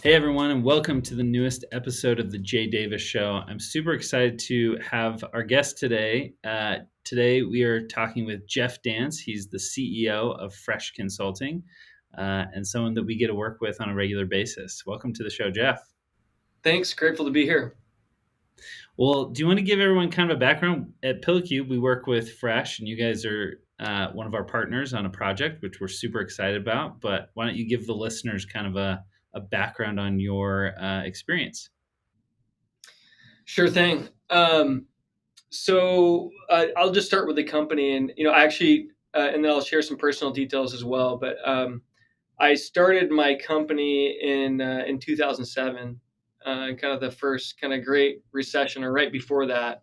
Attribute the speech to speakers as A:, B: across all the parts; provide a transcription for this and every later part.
A: Hey everyone, and welcome to the newest episode of the Jay Davis Show. I'm super excited to have our guest today. Today we are talking with Jeff Dance. He's the CEO of Fresh Consulting, and someone that we get to work with on a regular basis. Welcome to the show, Jeff.
B: Thanks. Grateful to be here.
A: Well, do you want to give everyone kind of a background? At PillCube, we work with Fresh, and you guys are one of our partners on a project, which we're super excited about. But why don't you give the listeners kind of a background on your experience?
B: Sure thing. I'll just start with the company, and and then I'll share some personal details as well. But I started my company in 2007, kind of the first kind of great recession, or right before that,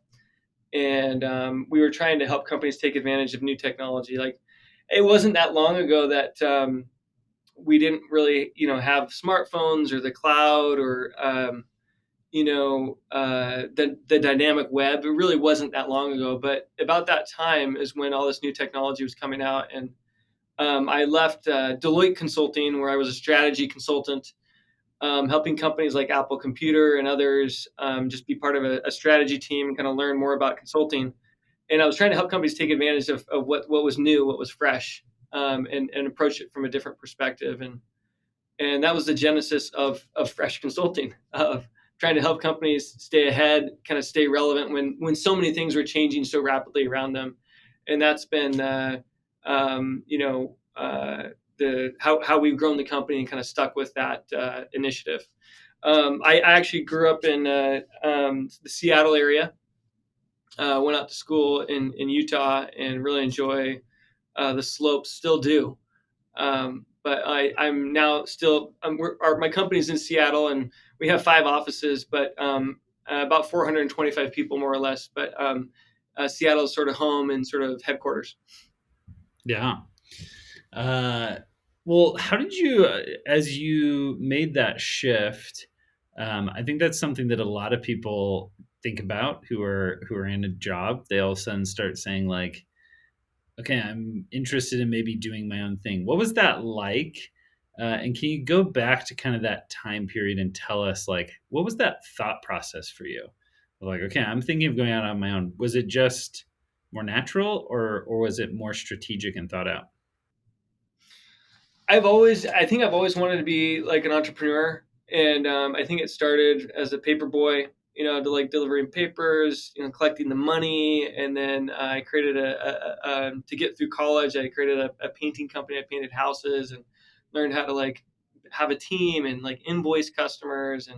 B: and we were trying to help companies take advantage of new technology. Like, it wasn't that long ago that we didn't really, have smartphones or the cloud or the dynamic web. It really wasn't that long ago, but about that time is when all this new technology was coming out. And I left Deloitte Consulting, where I was a strategy consultant, helping companies like Apple Computer and others just be part of a strategy team and kind of learn more about consulting. And I was trying to help companies take advantage of what was new, what was fresh, and approach it from a different perspective. And that was the genesis of Fresh Consulting, of trying to help companies stay ahead, kind of stay relevant when so many things were changing so rapidly around them. And that's been the how we've grown the company and kind of stuck with that initiative. I actually grew up in the Seattle area. Went out to school in Utah and really enjoy the slopes. Still do. But I'm now still, my company's in Seattle, and we have 5 offices, but about 425 people more or less. But Seattle is sort of home and sort of headquarters.
A: Yeah. Uh, well, how did you, as you made that shift? I think that's something that a lot of people think about who are in a job. They all of a sudden start saying like, "Okay, I'm interested in maybe doing my own thing." What was that like? And can you go back to kind of that time period and tell us like what was that thought process for you? Like, okay, I'm thinking of going out on my own. Was it just more natural, or was it more strategic and thought out?
B: I think I've always wanted to be like an entrepreneur, and I think it started as a paper boy, to like delivering papers, collecting the money, and then I created to get through college. I created a painting company. I painted houses and learned how to like have a team and like invoice customers,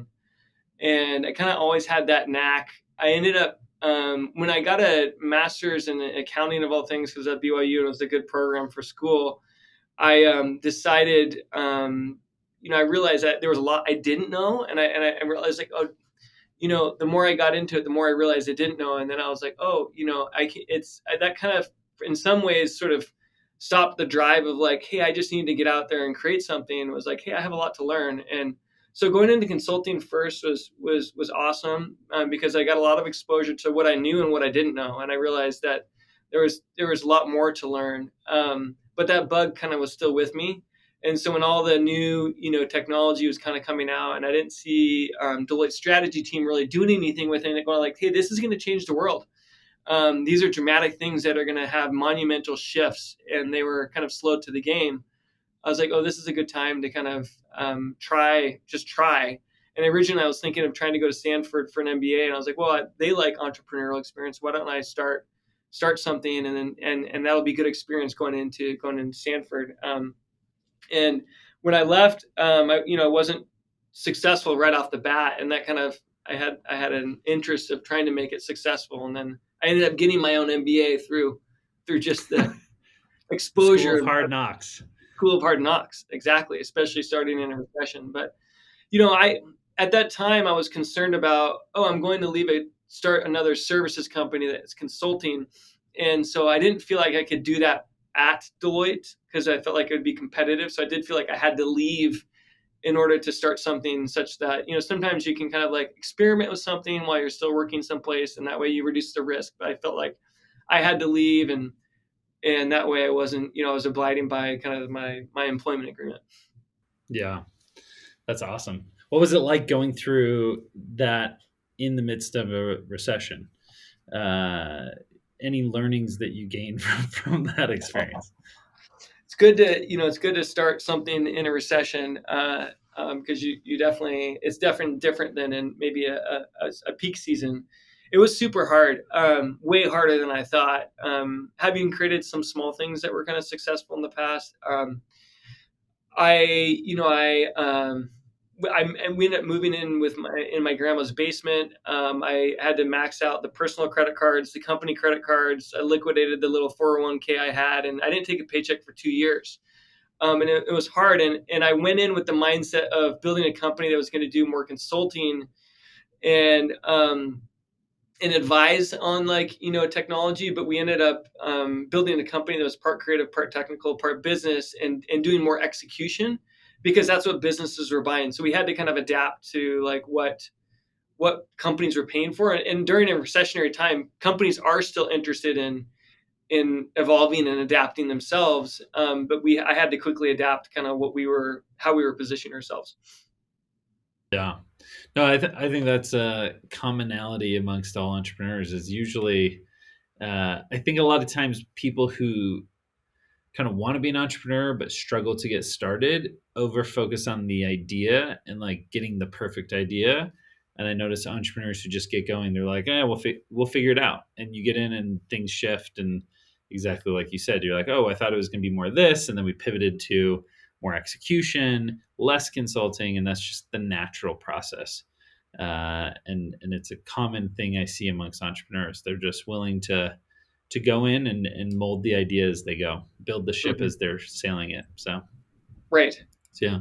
B: and I kind of always had that knack. I ended up when I got a master's in accounting of all things, because at BYU it was a good program for school. I decided, I realized that there was a lot I didn't know, and I realized like, oh, the more I got into it, the more I realized I didn't know, and then I was like, oh, that kind of, in some ways, sort of stopped the drive of like, hey, I just need to get out there and create something. And it was like, hey, I have a lot to learn, and so going into consulting first was awesome, because I got a lot of exposure to what I knew and what I didn't know, and I realized that there was a lot more to learn. But that bug kind of was still with me. And so when all the new, technology was kind of coming out, and I didn't see Deloitte's strategy team really doing anything with it, going like, hey, this is going to change the world. These are dramatic things that are going to have monumental shifts, and they were kind of slow to the game. I was like, oh, this is a good time to kind of try. And originally I was thinking of trying to go to Stanford for an MBA, and I was like, well, they like entrepreneurial experience. Why don't I start something, and then and that'll be good experience going into Stanford. And when I left, I wasn't successful right off the bat, and that kind of I had an interest of trying to make it successful, and then I ended up getting my own MBA through just the
A: School
B: exposure
A: of
B: of
A: Hard Knocks.
B: School of Hard Knocks, exactly, especially starting in a recession. But I at that time I was concerned about, oh, I'm going to start another services company that's consulting, and so I didn't feel like I could do that at Deloitte, because I felt like it would be competitive. So I did feel like I had to leave in order to start something, such that sometimes you can kind of like experiment with something while you're still working someplace, and that way you reduce the risk. But I felt like I had to leave, and that way I wasn't, I was abiding by kind of my employment agreement.
A: Yeah, that's awesome. What was it like going through that in the midst of a recession? Uh, any learnings that you gained from that experience?
B: It's good to it's good to start something in a recession, because you definitely it's definitely different than in maybe a peak season. It was super hard, way harder than I thought. Having created some small things that were kind of successful in the past, I you know I we ended up moving in with my grandma's basement. I had to max out the personal credit cards, the company credit cards. I liquidated the little 401k I had, and I didn't take a paycheck for 2 years. And it was hard. And I went in with the mindset of building a company that was going to do more consulting and advise on technology. But we ended up building a company that was part creative, part technical, part business, and doing more execution because that's what businesses were buying. So we had to kind of adapt to like what companies were paying for. And during a recessionary time, companies are still interested in evolving and adapting themselves. But I had to quickly adapt kind of how we were positioning ourselves.
A: Yeah. No, I think that's a commonality amongst all entrepreneurs is usually, I think a lot of times people who kind of want to be an entrepreneur but struggle to get started over focus on the idea and like getting the perfect idea. And I notice entrepreneurs who just get going, they're like, we'll figure it out. And you get in and things shift. And exactly like you said, you're like, oh, I thought it was going to be more this. And then we pivoted to more execution, less consulting. And that's just the natural process. And it's a common thing I see amongst entrepreneurs. They're just willing to go in and mold the idea as they go, build the ship
B: Mhm.
A: as they're sailing it.
B: Right.
A: So yeah.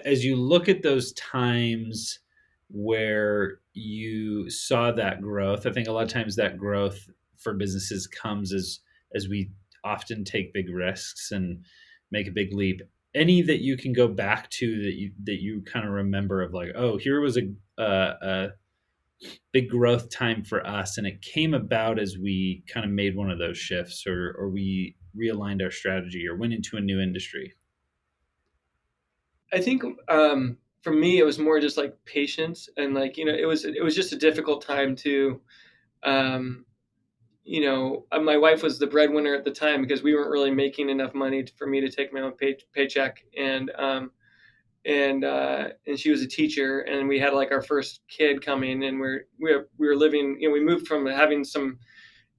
A: As you look at those times where you saw that growth, I think a lot of times that growth for businesses comes as we often take big risks and make a big leap. Any that you can go back to that you kind of remember of like, oh, here was a big growth time for us, and it came about as we kind of made one of those shifts, or we realigned our strategy, or went into a new industry.
B: I think for me it was more just like patience and it was just a difficult time to um, my wife was the breadwinner at the time because we weren't really making enough money for me to take my own paycheck, and she was a teacher, and we had like our first kid coming, and we were living. We moved from having some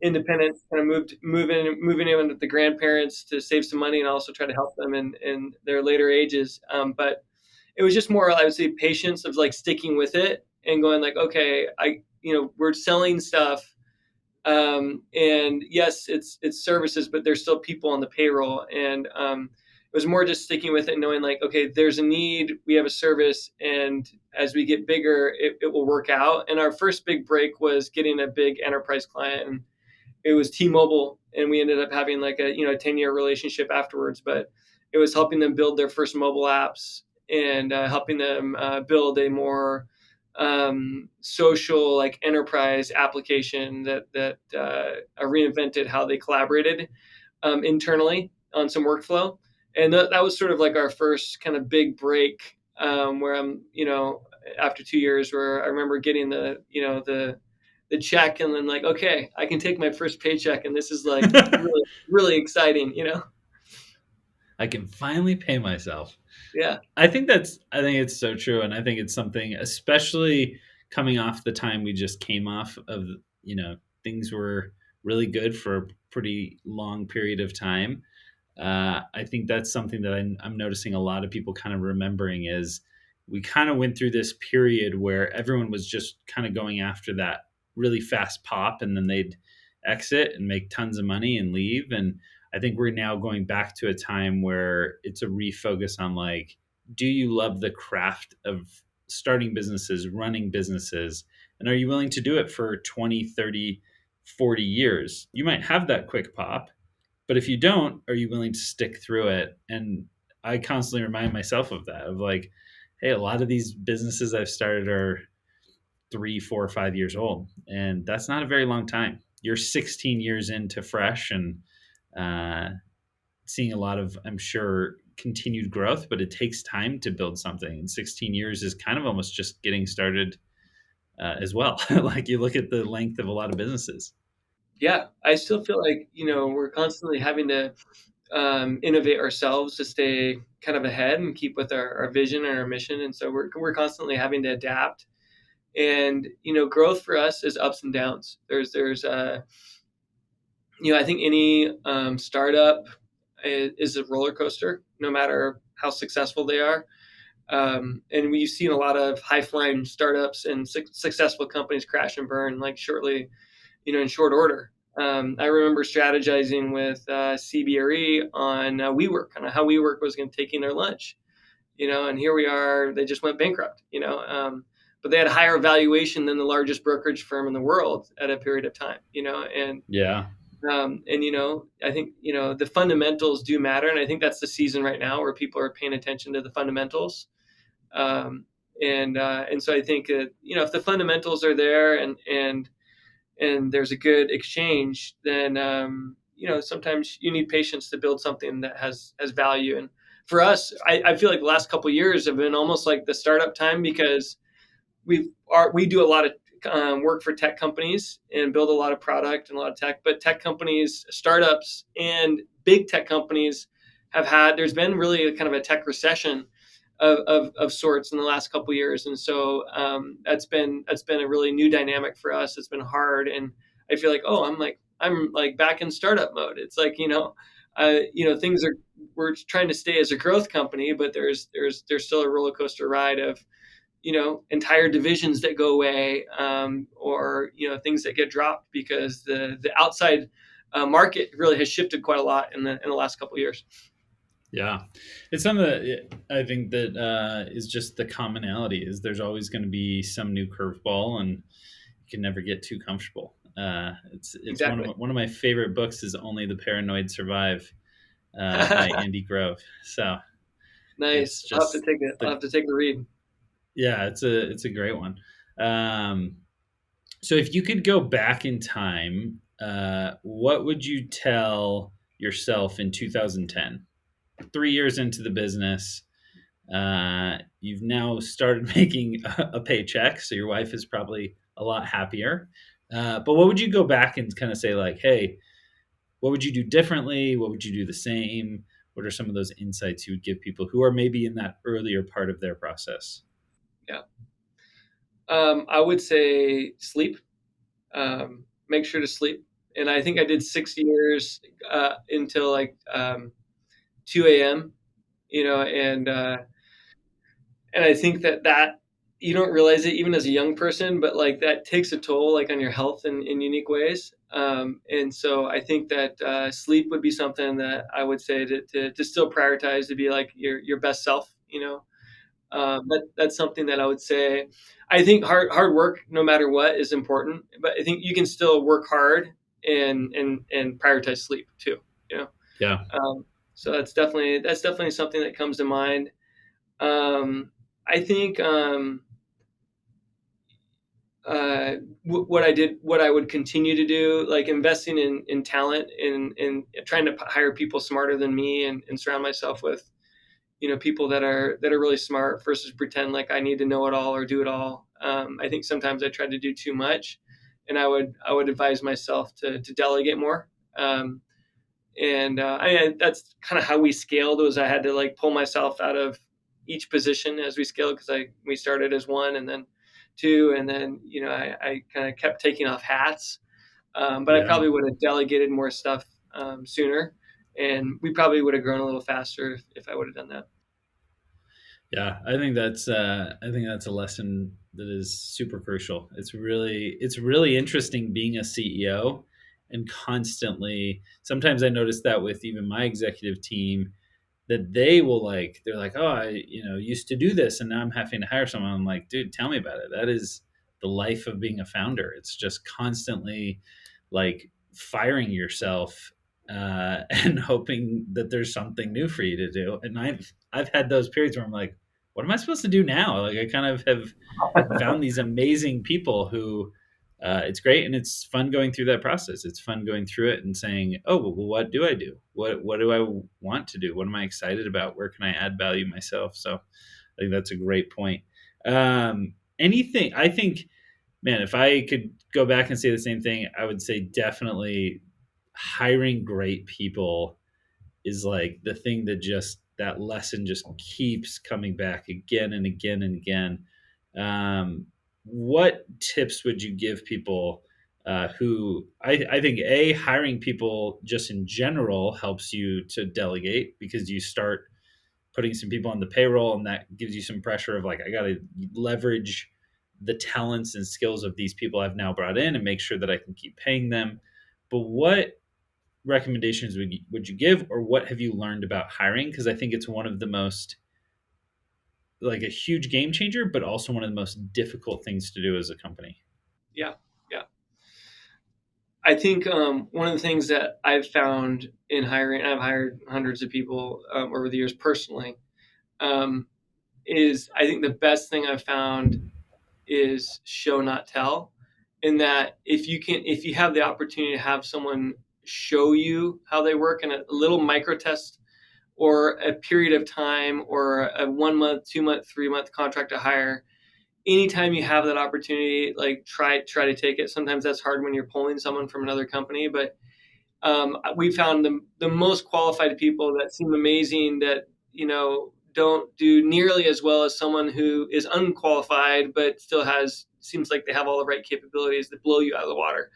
B: independence, kind of moving in with the grandparents to save some money and also try to help them in their later ages. But it was just more, I would say, patience of like sticking with it and going like, okay, we're selling stuff, and yes, it's services, but there's still people on the payroll, and it was more just sticking with it, knowing like, okay, there's a need, we have a service, and as we get bigger, it will work out. And our first big break was getting a big enterprise client, and it was T-Mobile, and we ended up having like a 10-year relationship afterwards. But it was helping them build their first mobile apps and helping them build a more social like enterprise application that reinvented how they collaborated internally on some workflow. And that was sort of like our first kind of big break, where I'm, after 2 years, where I remember getting the check and then like, okay, I can take my first paycheck, and this is like really, really exciting.
A: I can finally pay myself.
B: Yeah.
A: I think it's so true, and I think it's something, especially coming off the time we just came off of. Things were really good for a pretty long period of time. I think that's something that I'm noticing a lot of people kind of remembering is we kind of went through this period where everyone was just kind of going after that really fast pop, and then they'd exit and make tons of money and leave. And I think we're now going back to a time where it's a refocus on like, do you love the craft of starting businesses, running businesses, and are you willing to do it for 20, 30, 40 years? You might have that quick pop, but if you don't, are you willing to stick through it? And I constantly remind myself of that, of like, hey, a lot of these businesses I've started are 3, 4, 5 years old. And that's not a very long time. You're 16 years into fresh, and uh, seeing a lot of, I'm sure, continued growth, but it takes time to build something. And 16 years is kind of almost just getting started as well. Like you look at the length of a lot of businesses.
B: Yeah, I still feel like we're constantly having to innovate ourselves to stay kind of ahead and keep with our vision and our mission, and so we're constantly having to adapt. And growth for us is ups and downs. There's I think any startup is a roller coaster, no matter how successful they are. And we've seen a lot of high flying startups and successful companies crash and burn like shortly, in short order. I remember strategizing with CBRE on WeWork, kind of how WeWork was going to taking their lunch, and here we are. They just went bankrupt, but they had a higher valuation than the largest brokerage firm in the world at a period of time,
A: Yeah.
B: and I think the fundamentals do matter, and I think that's the season right now where people are paying attention to the fundamentals. Um, and so I think that if the fundamentals are there and there's a good exchange, then sometimes you need patience to build something that has value. And for us, I feel like the last couple of years have been almost like the startup time because we do a lot of work for tech companies and build a lot of product and a lot of tech. But tech companies, startups, and big tech companies there's been really a kind of a tech recession of sorts in the last couple of years, and so that's been a really new dynamic for us. It's been hard, and I feel like I'm like back in startup mode. It's like things are we're trying to stay as a growth company, but there's still a roller coaster ride of entire divisions that go away, or things that get dropped because the outside market really has shifted quite a lot in the last couple of years.
A: Yeah, it's something that I think that is just the commonality is there's always going to be some new curveball, and you can never get too comfortable. It's
B: Exactly.
A: one of my favorite books is Only the Paranoid Survive by Andy Grove. So
B: Nice.
A: it's
B: I'll have to
A: just
B: take it. I'll
A: the
B: have to take a read.
A: yeah, it's a great one. Um, so if you could go back in time, what would you tell yourself in 2010? 3 years into the business, you've now started making a paycheck, so your wife is probably a lot happier. But what would you go back and kind of say, like, hey, what would you do differently? What would you do the same? What are some of those insights you would give people who are maybe in that earlier part of their process?
B: Yeah. I would say sleep. Make sure to sleep. And I think I did 6 years until like 2 a.m. And I think that you don't realize it even as a young person, but like that takes a toll like on your health in unique ways. And so I think that sleep would be something that I would say to still prioritize to be like your best self. That's something that I would say. I think hard work, no matter what, is important, but I think you can still work hard and prioritize sleep too. You know,
A: Yeah,
B: so that's definitely something that comes to mind. Um, I think uh, what I would continue to do, like investing in talent and trying to hire people smarter than me and surround myself with people that are really smart versus pretend like I need to know it all or do it all. I think sometimes I try to do too much, and I would advise myself to delegate more. And that's kind of how we scaled. Was I had to like pull myself out of each position as we scaled because we started as one and then two, and then I kind of kept taking off hats. But I
A: yeah.
B: probably would have delegated more stuff sooner, and we probably would have grown a little faster if I would have done that.
A: Yeah, I think that's a lesson that is super crucial. It's really interesting being a CEO and constantly. Sometimes I notice that with even my executive team that they're like, oh, I used to do this and now I'm having to hire someone. I'm like, dude, tell me about it. That is the life of being a founder. It's just constantly like firing yourself and hoping that there's something new for you to do. And I've had those periods where I'm like, what am I supposed to do now? Like I kind of have found these amazing people who it's great, and it's fun going through that process. It's fun going through it and saying, "Oh, well, what do I do? What do I want to do? What am I excited about? Where can I add value myself?" So I think that's a great point. Anything I think, man, if I could go back and say the same thing, I would say definitely hiring great people is like the thing that just that lesson just keeps coming back again and again and again. What tips would you give people who I think a hiring people just in general helps you to delegate because you start putting some people on the payroll and that gives you some pressure of like I got to leverage the talents and skills of these people I've now brought in and make sure that I can keep paying them. But what recommendations would you give, or what have you learned about hiring? Because I think it's one of the most like a huge game changer, but also one of the most difficult things to do as a company.
B: Yeah, yeah. I think one of the things that I've found in hiring, I've hired hundreds of people over the years personally, um, is I think the best thing I've found is show not tell. In that if you have the opportunity to have someone show you how they work in a little micro test or a period of time or a 1 month, 2 month, 3 month contract to hire, anytime you have that opportunity, like try to take it. Sometimes that's hard when you're pulling someone from another company, but we found the most qualified people that seem amazing that don't do nearly as well as someone who is unqualified but still has seems like they have all the right capabilities that blow you out of the water.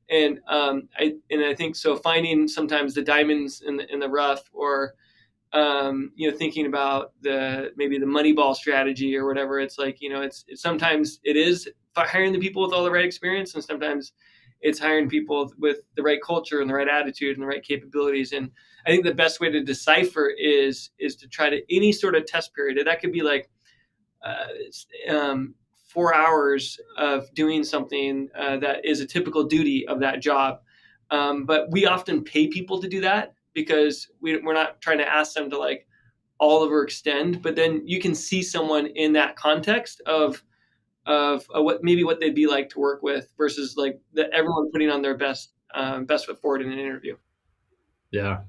B: And I think so. Finding sometimes the diamonds in the rough, or thinking about the maybe the money ball strategy or whatever. It's like it's sometimes it is hiring the people with all the right experience, and sometimes it's hiring people with the right culture and the right attitude and the right capabilities. And I think the best way to decipher is to try to any sort of test period. And that could be like uh, um, 4 hours of doing something that is a typical duty of that job. But we often pay people to do that because we're not trying to ask them to like all overextend. But then you can see someone in that context of what they'd be like to work with versus like everyone putting on their best foot forward in an interview.
A: Yeah.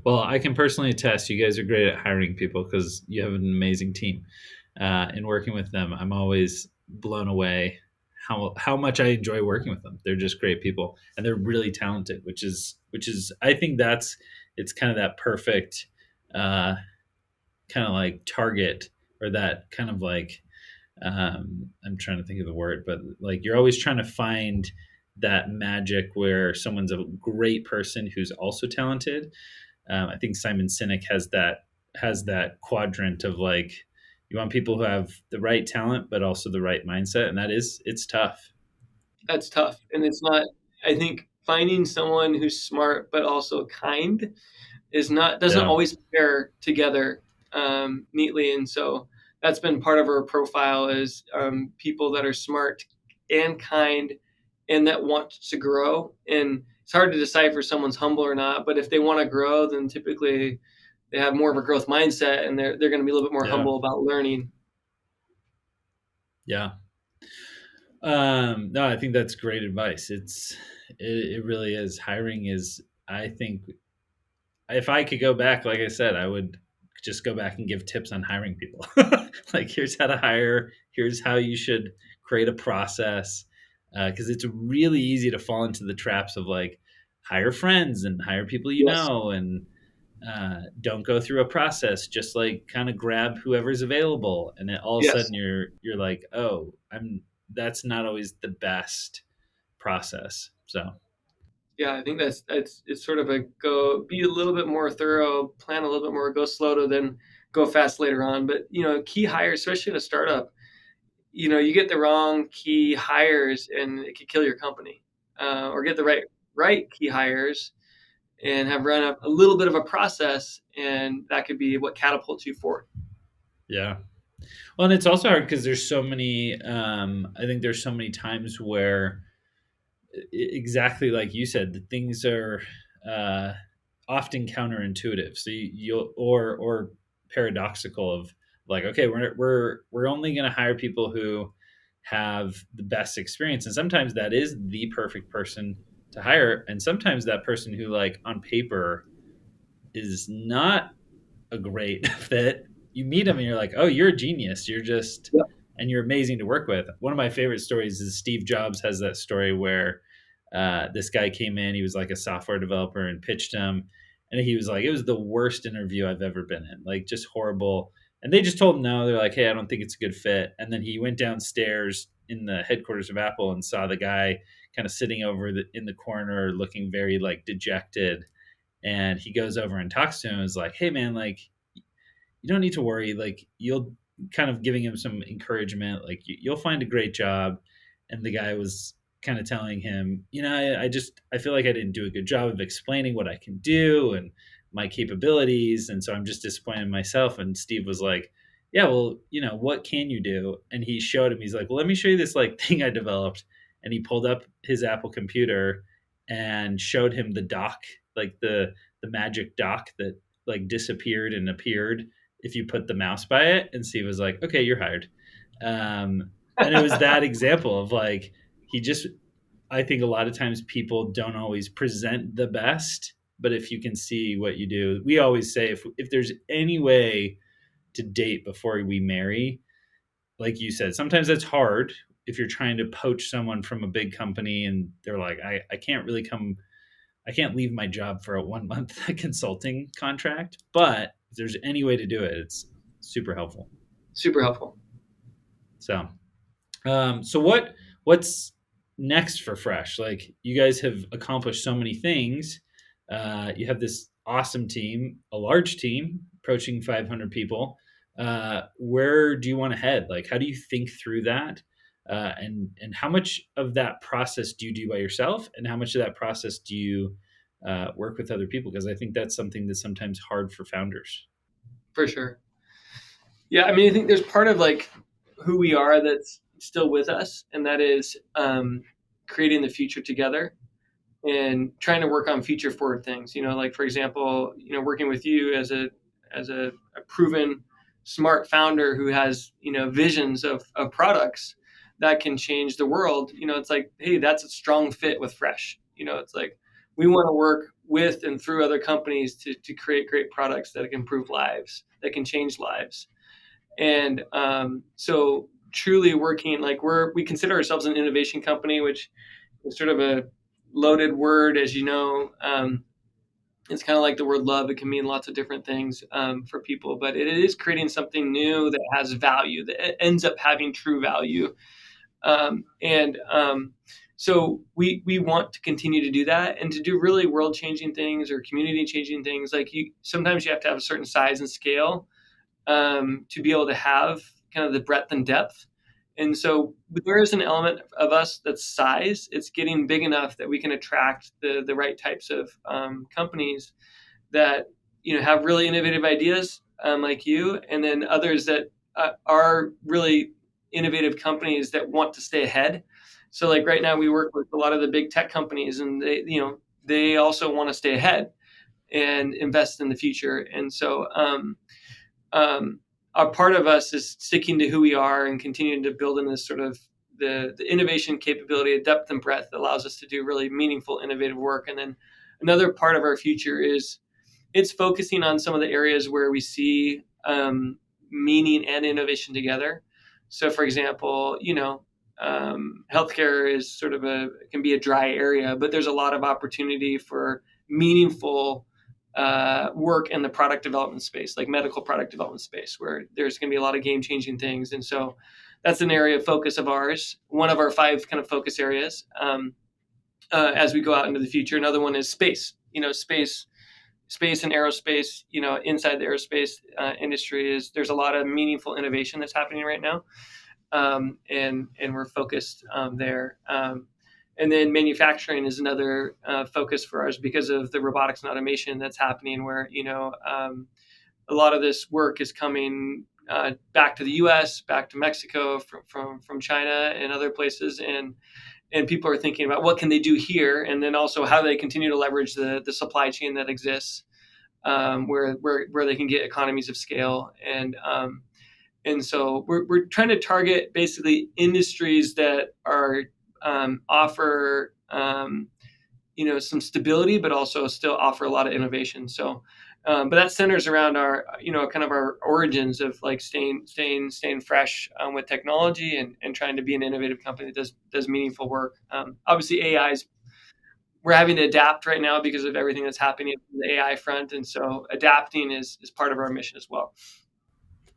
A: Well, I can personally attest you guys are great at hiring people because you have an amazing team. In working with them, I'm always blown away how much I enjoy working with them. They're just great people, and they're really talented, which is I think that's it's kind of that perfect uh, kind of like target, or that kind of like I'm trying to think of the word, but like you're always trying to find that magic where someone's a great person who's also talented. I think Simon Sinek has that quadrant of like you want people who have the right talent but also the right mindset, and it's tough.
B: That's tough, and it's not. I think finding someone who's smart but also kind is not doesn't
A: Yeah,
B: always pair together neatly, and so that's been part of our profile is people that are smart and kind and that want to grow. And it's hard to decipher if someone's humble or not, but if they want to grow, then typically they have more of a growth mindset and they're going to be a little bit more
A: yeah,
B: humble about learning.
A: yeah. No, I think that's great advice. It really is. Hiring is, I think, if I could go back, like I said, I would just go back and give tips on hiring people. Like, here's how to hire. Here's how you should create a process. Because it's really easy to fall into the traps of like hire friends and hire people you
B: Yes.
A: know, and don't go through a process. Just like kind of grab whoever's available, and then all of a
B: Yes.
A: sudden you're like, oh, I'm. That's not always the best process. So
B: Yeah, I think that's it's sort of a go be a little bit more thorough, plan a little bit more, go slow to then go fast later on. But key hires, especially in a startup, you get the wrong key hires and it could kill your company. Or get the right key hires and have run up a little bit of a process, and that could be what catapults you forward.
A: yeah. Well, and it's also hard because there's so many. I think there's so many times where, exactly like you said, the things are uh, often counterintuitive. So you'll or paradoxical of like, okay, we're only going to hire people who have the best experience. And sometimes that is the perfect person to hire. And sometimes that person who, like, on paper is not a great fit, you meet them and you're like, oh, you're a genius. You're just,
B: Yep.
A: and you're amazing to work with. One of my favorite stories is Steve Jobs has that story where this guy came in, he was like a software developer and pitched him. And he was like, it was the worst interview I've ever been in, like just horrible. And they just told him no. They're like, hey, I don't think it's a good fit. And then he went downstairs in the headquarters of Apple and saw the guy kind of sitting over in the corner looking very like dejected. And he goes over and talks to him and is like, hey, man, like, you don't need to worry. Like, you'll kind of giving him some encouragement. Like, you'll find a great job. And the guy was kind of telling him, I feel like I didn't do a good job of explaining what I can do and my capabilities. And so I'm just disappointed in myself. And Steve was like, yeah, well, what can you do? And he showed him, he's like, well, let me show you this like thing I developed. And he pulled up his Apple computer and showed him the dock, like the magic dock that like disappeared and appeared if you put the mouse by it. And Steve was like, okay, you're hired. And it was that example of like, he just, I think a lot of times people don't always present the best, but if you can see what you do, we always say if there's any way to date before we marry, like you said, sometimes that's hard if you're trying to poach someone from a big company and they're like, I can't really come, I can't leave my job for a 1 month consulting contract. But if there's any way to do it, it's super helpful.
B: Super helpful.
A: So, so what's next for Fresh? Like, you guys have accomplished so many things. You have this awesome team, a large team, approaching 500 people. Where do you want to head? Like, how do you think through that? And how much of that process do you do by yourself, and how much of that process do you work with other people? Because I think that's something that's sometimes hard for founders.
B: For sure. Yeah, I mean, I think there's part of like who we are that's still with us, and that is creating the future together and trying to work on future forward things. Like for example, working with you as a proven smart founder who has visions of products that can change the world. It's like, hey, that's a strong fit with Fresh. It's like we want to work with and through other companies to create great products that can improve lives, that can change lives. And so truly working like we consider ourselves an innovation company, which is sort of a loaded word, as you know. It's kind of like the word love. It can mean lots of different things for people, but it is creating something new that has value, that ends up having true value. And so we want to continue to do that and to do really world changing things or community changing things. Like sometimes you have to have a certain size and scale to be able to have kind of the breadth and depth. And so there is an element of us that's size. It's getting big enough that we can attract the right types of companies that have really innovative ideas like you, and then others that are really innovative companies that want to stay ahead. So like right now we work with a lot of the big tech companies, and they also want to stay ahead and invest in the future. And so a part of us is sticking to who we are and continuing to build in this sort of the innovation capability, a depth and breadth that allows us to do really meaningful, innovative work. And then another part of our future is it's focusing on some of the areas where we see meaning and innovation together. So, for example, healthcare is sort of can be a dry area, but there's a lot of opportunity for meaningful work in the product development space, like medical product development space, where there's going to be a lot of game changing things. And so that's an area of focus of ours, one of our 5 kind of focus areas as we go out into the future. Another one is space, space and aerospace. Inside the aerospace industry there's a lot of meaningful innovation that's happening right now. And we're focused there. And then manufacturing is another focus for us because of the robotics and automation that's happening, where a lot of this work is coming back to the U.S., back to Mexico from China and other places, and people are thinking about what can they do here, and then also how they continue to leverage the supply chain that exists, where they can get economies of scale. And so we're trying to target basically industries that are offer some stability, but also still offer a lot of innovation. So, but that centers around our kind of our origins of like staying fresh with technology and trying to be an innovative company that does meaningful work. Obviously, AI is we're having to adapt right now because of everything that's happening on the AI front, and so adapting is part of our mission as well.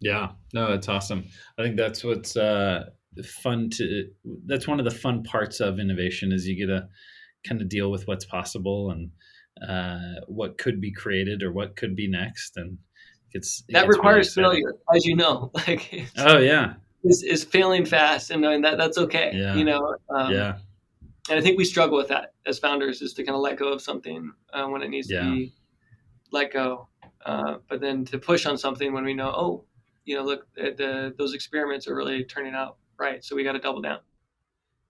A: Yeah, no, it's awesome. I think that's what's fun to. That's one of the fun parts of innovation is you get to kind of deal with what's possible and what could be created or what could be next, and it
B: That
A: gets really
B: requires
A: exciting.
B: failure, as you know. Like
A: Oh yeah,
B: is failing fast and knowing that that's okay.
A: yeah,
B: Um,
A: yeah,
B: and I think we struggle with that as founders is to kind of let go of something when it needs to
A: yeah,
B: be let go, but then to push on something when we know, oh, look, those experiments are really turning out right, so we got to double down.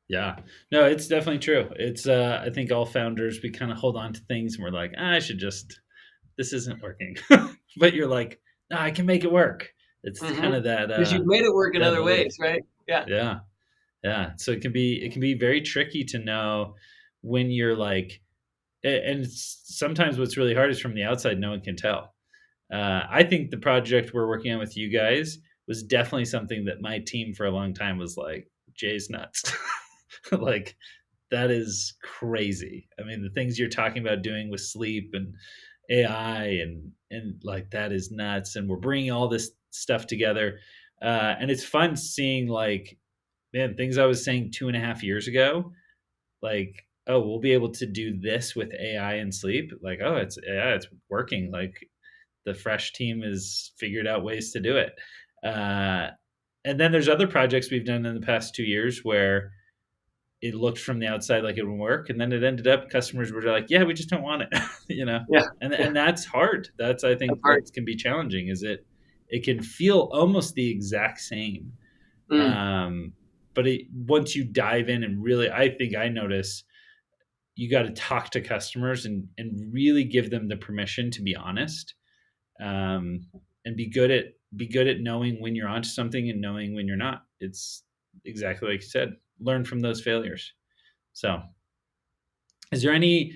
A: yeah. No, it's definitely true. It's I think all founders we kind of hold on to things and we're like, I should just this isn't working, but you're like, no, I can make it work. It's kind of
B: Because you've made it work in
A: that
B: other
A: belief.
B: ways, right? Yeah.
A: Yeah. Yeah, so it can be very tricky to know when you're like, and sometimes what's really hard is from the outside, no one can tell. I think the project we're working on with you guys was definitely something that my team for a long time was like, Jay's nuts. Like that is crazy. I mean, the things you're talking about doing with sleep and AI and like that is nuts. And we're bringing all this stuff together, and it's fun seeing like man, things I was saying 2.5 years ago, like, oh, we'll be able to do this with AI and sleep. Like, oh, it's working. Like the fresh team has figured out ways to do it. Uh, and then there's other projects we've done in the past 2 years where it looked from the outside like it would work, and then it ended up customers were like, yeah, we just don't want it, you know.
B: Yeah.
A: And that's hard. That's I
B: That's
A: think
B: hard.
A: what can be challenging is it can feel almost the exact same,
B: Mm.
A: um, but once you dive in and really, I think I notice you got to talk to customers and really give them the permission to be honest, um, and be good at knowing when you're onto something and knowing when you're not. It's exactly like you said. Learn from those failures. So, is there any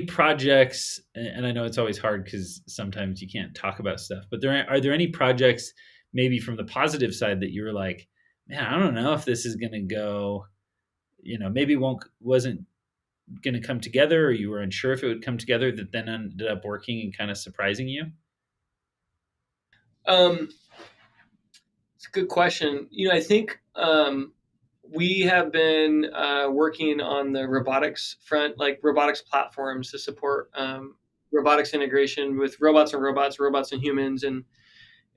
A: projects? And I know it's always hard because sometimes you can't talk about stuff. But are there any projects maybe from the positive side that you were like, man, I don't know if this is going to go. Maybe wasn't going to come together, or you were unsure if it would come together. That then ended up working and kind of surprising you.
B: Um, it's a good question. I think we have been working on the robotics front, like robotics platforms to support robotics integration with robots and humans, and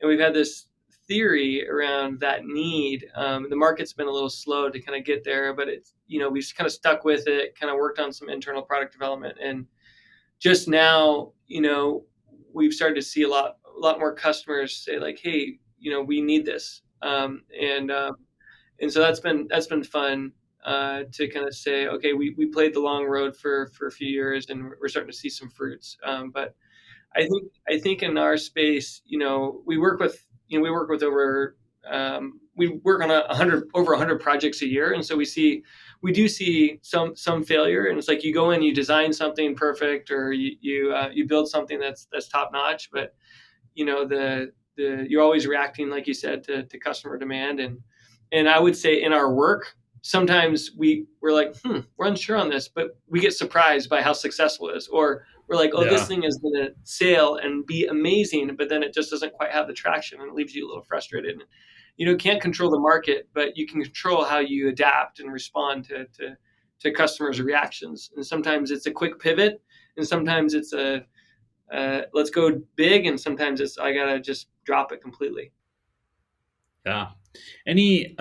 B: we've had this theory around that need. The market's been a little slow to kind of get there, but it's we've kind of stuck with it, kind of worked on some internal product development, and just now, we've started to see a lot more customers say like, hey, we need this, and so that's been fun to kind of say, okay, we played the long road for a few years, and we're starting to see some fruits. But I think in our space, we work with we work on 100 projects a year, and so we do see some failure, and it's like you go in, you design something perfect, or you build something that's top notch, but you're always reacting, like you said, to customer demand, and I would say in our work sometimes we're like, we're unsure on this, but we get surprised by how successful it is, or we're like, oh, this
A: Yeah,
B: thing is going to sail and be amazing, but then it just doesn't quite have the traction, and it leaves you a little frustrated. Can't control the market, but you can control how you adapt and respond to customers' reactions. And sometimes it's a quick pivot, and sometimes it's a let's go big, and sometimes it's I gotta just drop it completely.
A: yeah. Any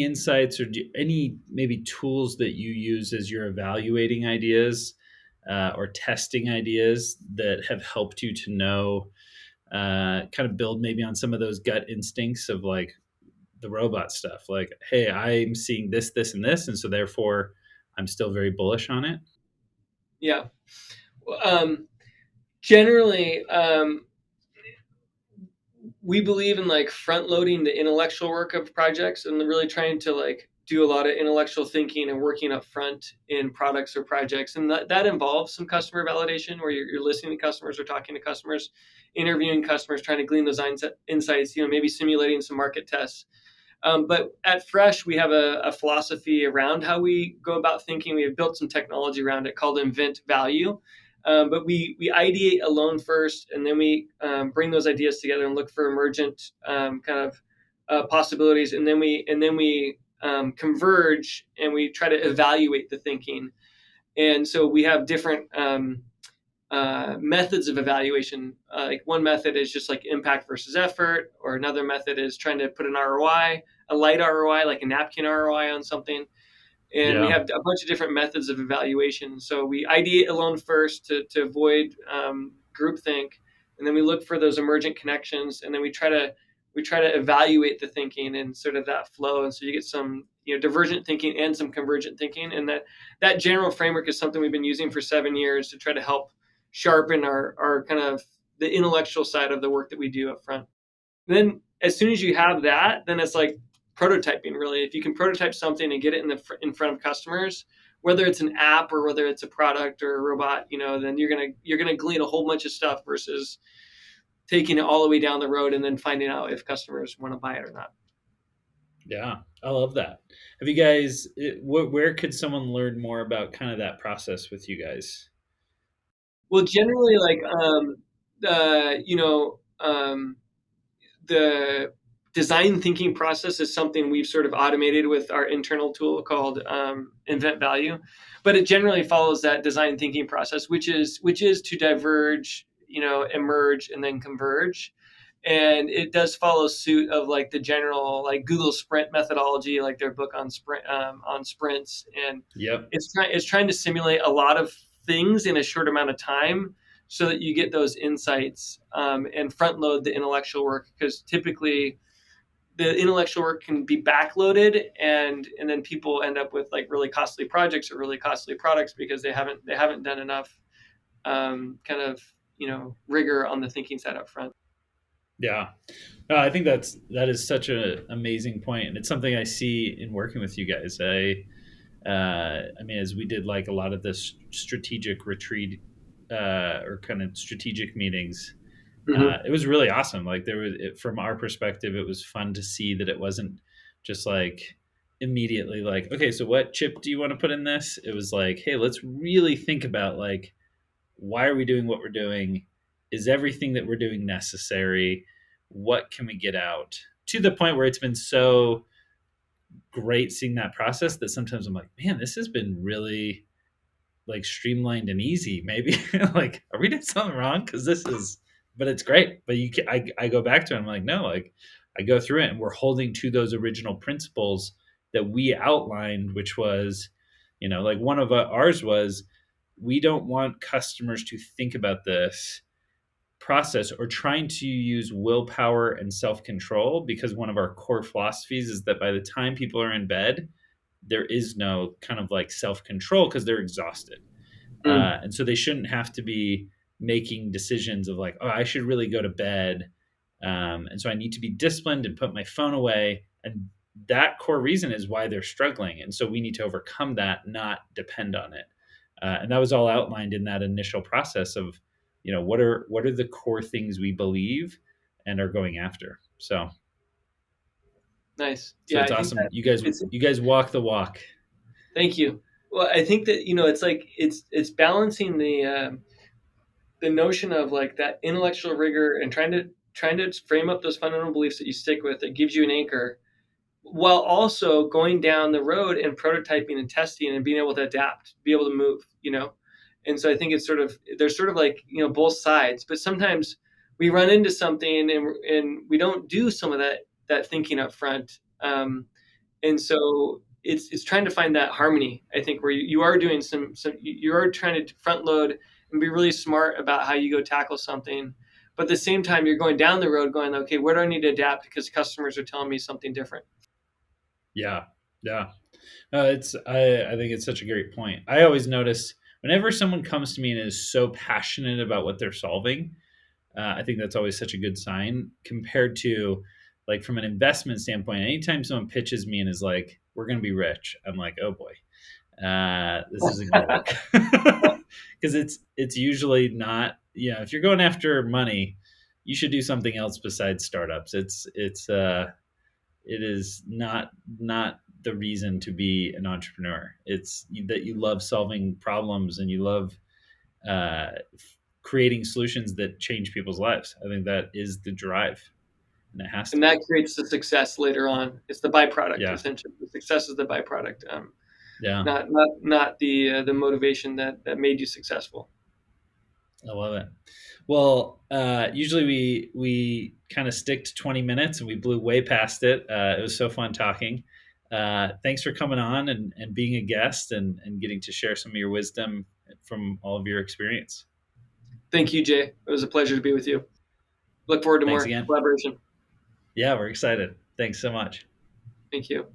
A: insights or any maybe tools that you use as you're evaluating ideas, or testing ideas that have helped you to know, kind of build maybe on some of those gut instincts of like the robot stuff. Like, hey, I'm seeing this, this, and this, and so therefore I'm still very bullish on it.
B: Yeah. Generally, we believe in like front loading the intellectual work of projects and really trying to like do a lot of intellectual thinking and working up front in products or projects. And that involves some customer validation where you're listening to customers or talking to customers, interviewing customers, trying to glean those insights, maybe simulating some market tests. But at Fresh, we have a philosophy around how we go about thinking. We have built some technology around it called Invent Value. But we ideate alone first, and then we bring those ideas together and look for emergent kind of possibilities, and then we converge and we try to evaluate the thinking. And so we have different methods of evaluation. Like one method is just like impact versus effort, or another method is trying to put an ROI, a light ROI, like a napkin ROI on something. And we
A: Yeah.
B: have a bunch of different methods of evaluation. So we ideate alone first to avoid groupthink, and then we look for those emergent connections, and then we try to evaluate the thinking and sort of that flow. And so you get some divergent thinking and some convergent thinking, and that general framework is something we've been using for 7 years to try to help sharpen our kind of the intellectual side of the work that we do up front. And then as soon as you have that, then it's like prototyping. Really, if you can prototype something and get it in front of customers, whether it's an app or whether it's a product or a robot, then you're gonna glean a whole bunch of stuff versus taking it all the way down the road and then finding out if customers want to buy it or not.
A: Yeah, I love that. Have you guys? Where could someone learn more about kind of that process with you guys?
B: Well, generally, like the you know the design thinking process is something we've sort of automated with our internal tool called Invent Value, but it generally follows that design thinking process, which is to diverge, emerge, and then converge. And it does follow suit of like the general like Google Sprint methodology, like their book on sprints, and
A: Yep.
B: it's trying to simulate a lot of things in a short amount of time so that you get those insights and front load the intellectual work, because typically the intellectual work can be backloaded, and then people end up with like really costly projects or really costly products because they haven't done enough kind of rigor on the thinking side up front.
A: Yeah. No, I think that is such an amazing point, and it's something I see in working with you guys. I mean, as we did like a lot of this strategic retreat or kind of strategic meetings,
B: Mm-hmm.
A: it was really awesome. Like from our perspective, it was fun to see that it wasn't just like immediately like, okay, so what chip do you want to put in this? It was like, hey, let's really think about like, why are we doing what we're doing? Is everything that we're doing necessary? What can we get out? To the point where it's been so great seeing that process that sometimes I'm like, man, this has been really like streamlined and easy. Maybe like, are we doing something wrong? Because this is, but it's great. But I go back to it. I'm like, no, like I go through it, and we're holding to those original principles that we outlined, which was, like one of ours was, we don't want customers to think about this process or trying to use willpower and self control, because one of our core philosophies is that by the time people are in bed, there is no kind of like self control because they're exhausted.
B: Mm.
A: And so they shouldn't have to be making decisions of like, oh, I should really go to bed. And so I need to be disciplined and put my phone away. And that core reason is why they're struggling. And so we need to overcome that, not depend on it. And that was all outlined in that initial process of, what are the core things we believe and are going after.
B: Nice.
A: So
B: Yeah,
A: it's
B: I think
A: awesome.
B: that it's.
A: You guys walk the walk.
B: Thank you. Well, I think that it's like it's balancing the notion of like that intellectual rigor and trying to frame up those fundamental beliefs that you stick with that gives you an anchor, while also going down the road and prototyping and testing and being able to adapt, be able to move. And so I think it's sort of there's sort of like both sides, but sometimes we run into something and we don't do some of that thinking up front. And so it's trying to find that harmony, I think, where you are doing some you are trying to front load and be really smart about how you go tackle something, but at the same time you're going down the road going, okay, where do I need to adapt because customers are telling me something different.
A: Yeah. Yeah. I think it's such a great point. I always notice whenever someone comes to me and is so passionate about what they're solving, I think that's always such a good sign compared to like from an investment standpoint. Anytime someone pitches me and is like, "We're going to be rich," I'm like, "Oh boy, this isn't going to work," because it's usually not. You know, if you're going after money, you should do something else besides startups. It is not the reason to be an entrepreneur. It's that you love solving problems and you love uh, creating solutions that change people's lives. I think that is the drive, and it has to
B: And that
A: be.
B: creates the success later on. It's the byproduct,
A: Yeah,
B: essentially. The success is the byproduct,
A: yeah,
B: not the motivation that made you successful.
A: I love it. Well, usually we kind of stick to 20 minutes, and we blew way past it. It was so fun talking. Thanks for coming on and being a guest and getting to share some of your wisdom from all of your experience.
B: Thank you, Jay. It was a pleasure to be with you. Look forward to
A: Thanks
B: more
A: again.
B: collaboration.
A: Yeah, we're excited. Thanks so much.
B: Thank you.